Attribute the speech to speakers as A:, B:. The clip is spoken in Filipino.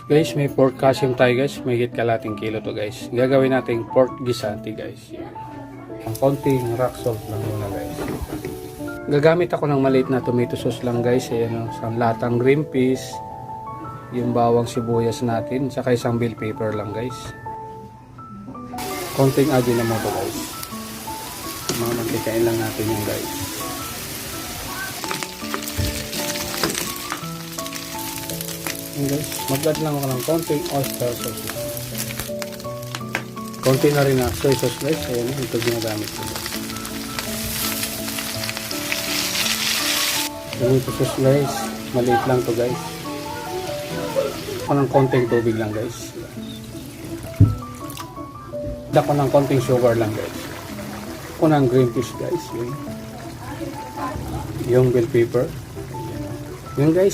A: Guys, may pork calcium tayo guys. May higit kalating kilo to guys. Gagawin natin pork gisante guys. Yan. Ang konting rock salt lang muna guys. Gagamit ako ng maliit na tomato sauce lang guys. Ayan, isang latang green peas. Yung bawang sibuyas natin. Saka isang bell pepper lang guys. Konting ajinomoto guys. Mamantikain lang natin yung guys. Ayan guys, mag-add lang ako ng konting oyster sauce. Konti na rin na soy sauce guys. Ayan, ito ginagamit ko guys. Tomato sauce guys, maliit lang to guys. Ako ng konting tubig lang guys. Add ako ng konting sugar lang guys. Ako ng green peas guys. Yun. Yung bell pepper. Yun guys.